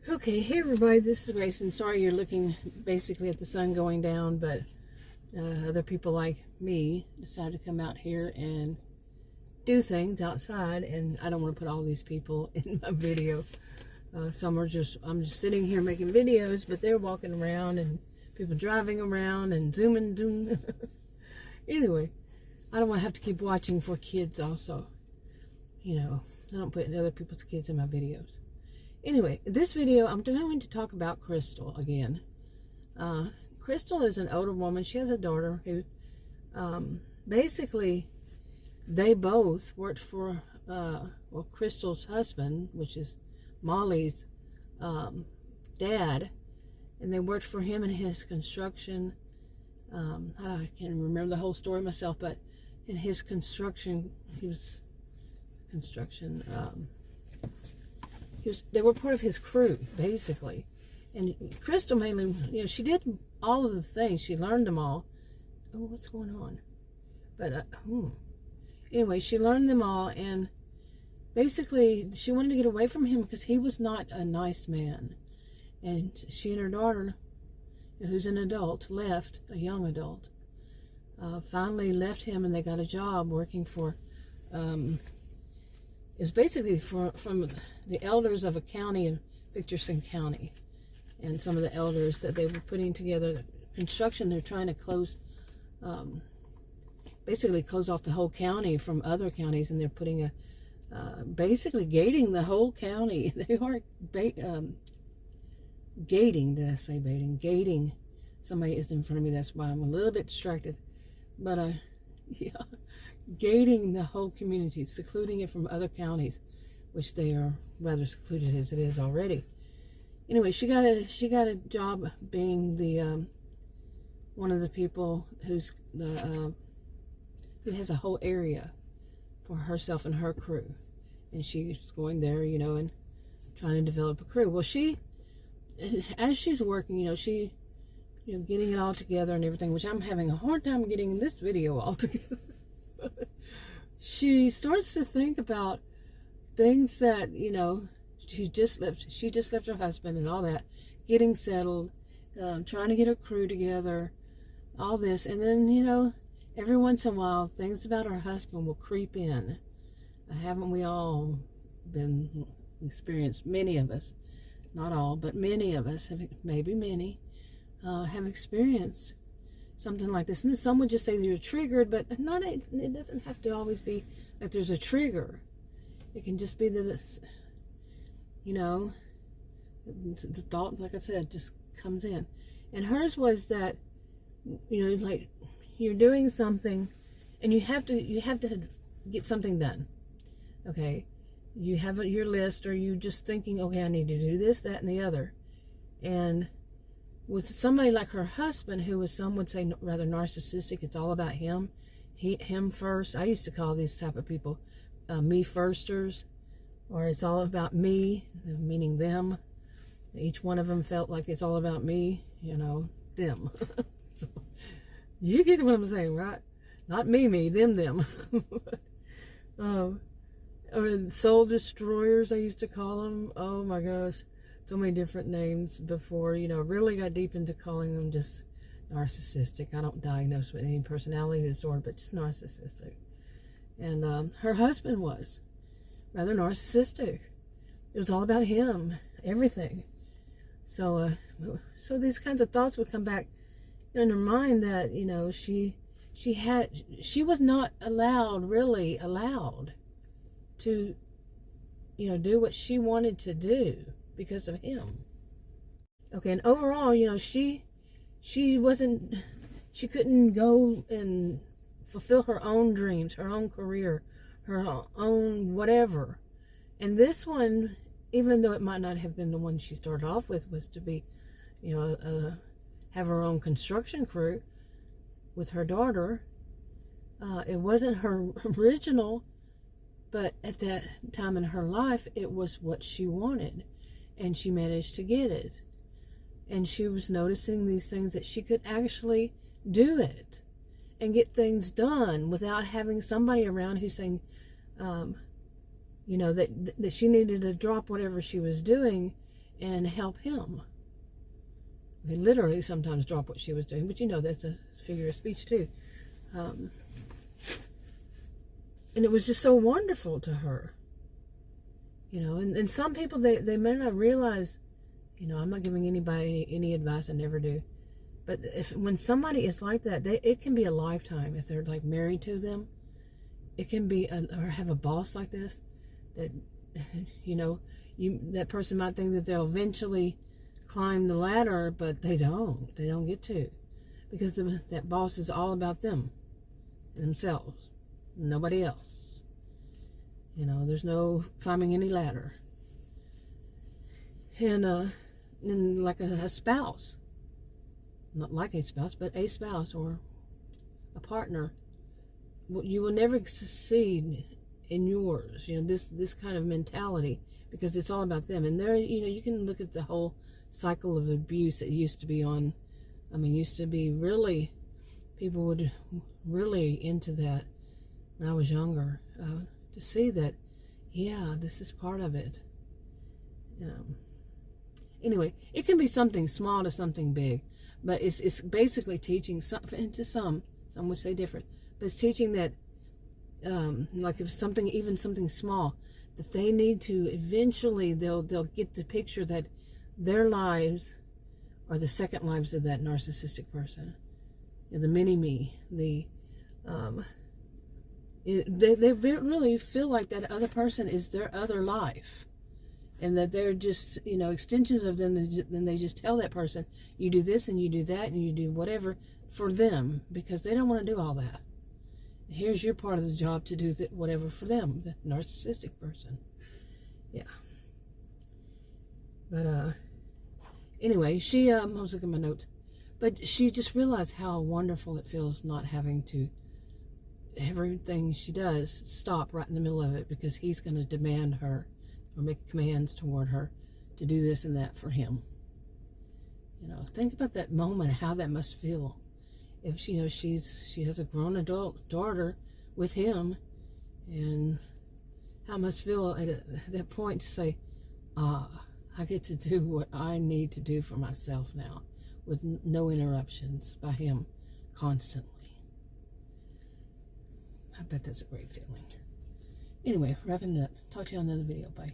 Okay, hey everybody, this is Grace, and sorry you're looking basically at the sun going down, but other people like me decided to come out here and do things outside, and I don't want to put all these people in my video. I'm just sitting here making videos, but they're walking around and people driving around and zooming. Anyway, I don't want to have to keep watching for kids also. You know, I don't put other people's kids in my videos. Anyway, this video, I'm going to talk about Krystal again. Krystal is an older woman. She has a daughter who, basically, they both worked for, Krystal's husband, which is Molly's dad, and they worked for him in his construction. I can't remember the whole story myself, but in his construction, they were part of his crew, basically. And Krystal mainly, you know, she did all of the things. She learned them all. Oh, what's going on? But, anyway, she learned them all, and basically, she wanted to get away from him because he was not a nice man. And she and her daughter, who's an adult, left, a young adult, finally left him, and they got a job working for, it was basically from the elders of a county in Victorson County, and some of the elders that they were putting together construction. They're trying to close, basically close off the whole county from other counties, and they're putting basically gating the whole county. They are gating. Did I say baiting? Gating. Somebody is in front of me. That's why I'm a little bit distracted. But yeah. Gating the whole community, secluding it from other counties, which they are rather secluded as it is already. Anyway, she got a job being the one of the people who has a whole area for herself and her crew, and she's going there, you know, and trying to develop a crew. Well, as she's working, you know, getting it all together and everything, which I'm having a hard time getting in this video all together. She starts to think about things that, you know, she just left her husband and all that, getting settled, trying to get her crew together, all this. And then, you know, every once in a while, things about her husband will creep in. Haven't we all been experienced? Many of us, not all, but many of us, maybe many, have experienced something like this. And some would just say you're triggered, but it doesn't have to always be that there's a trigger. It can just be that it's, you know, the thought, like I said, just comes in. And hers was that, you know, like you're doing something and you have to get something done. Okay, you have your list, or you just thinking, okay, I need to do this, that, and the other. And with somebody like her husband, who was, some would say, rather narcissistic, it's all about him, him first. I used to call these type of people me firsters, or it's all about me, meaning them. Each one of them felt like it's all about me, you know, them. So, you get what I'm saying, right? Not me, them. Or soul destroyers, I used to call them. Oh my gosh. So many different names before, you know, really got deep into calling them just narcissistic. I don't diagnose with any personality disorder, but just narcissistic. And her husband was rather narcissistic. It was all about him, everything. So these kinds of thoughts would come back in her mind that, you know, she was not really allowed to, you know, do what she wanted to do because of him. Okay, and overall, you know, she couldn't go and fulfill her own dreams, her own career, her own whatever. And this one, even though it might not have been the one she started off with, was to be, you know, have her own construction crew with her daughter. It wasn't her original, but at that time in her life, it was what she wanted. And she managed to get it. And she was noticing these things, that she could actually do it and get things done without having somebody around who's saying, you know, that she needed to drop whatever she was doing and help him. They literally sometimes drop what she was doing, but you know that's a figure of speech too. And it was just so wonderful to her. You know, and some people, they may not realize, you know, I'm not giving anybody any advice, I never do. But when somebody is like that, it can be a lifetime. If they're like married to them, it can be, or have a boss like this, that, you know, that person might think that they'll eventually climb the ladder, but they don't get to, because that boss is all about themselves, nobody else. You know, there's no climbing any ladder. And like a spouse, not like a spouse, but a spouse or a partner, you will never succeed in yours. You know, this kind of mentality, because it's all about them. And there, you know, you can look at the whole cycle of abuse that used to be on. I mean, used to be really, people would really into that when I was younger. To see that, yeah, this is part of it. Anyway, it can be something small to something big, but it's basically teaching some would say different, but it's teaching that, like if even something small, that they need to eventually, they'll get the picture that their lives are the second lives of that narcissistic person, you know, the mini-me, they really feel like that other person is their other life, and that they're just, you know, extensions of them. Then they just tell that person, you do this and you do that and you do whatever for them, because they don't want to do all that. Here's your part of the job to do whatever for them, the narcissistic person. Yeah. But anyway, she I was looking at my notes, but she just realized how wonderful it feels not having to, everything she does, stop right in the middle of it, because he's going to demand her or make commands toward her to do this and that for him. You know, think about that moment, how that must feel. If she, you know, she has a grown adult daughter with him, and how it must feel at that point to say, I get to do what I need to do for myself now, with no interruptions by him constantly. I bet that's a great feeling. Anyway, wrapping it up. Talk to you on another video. Bye.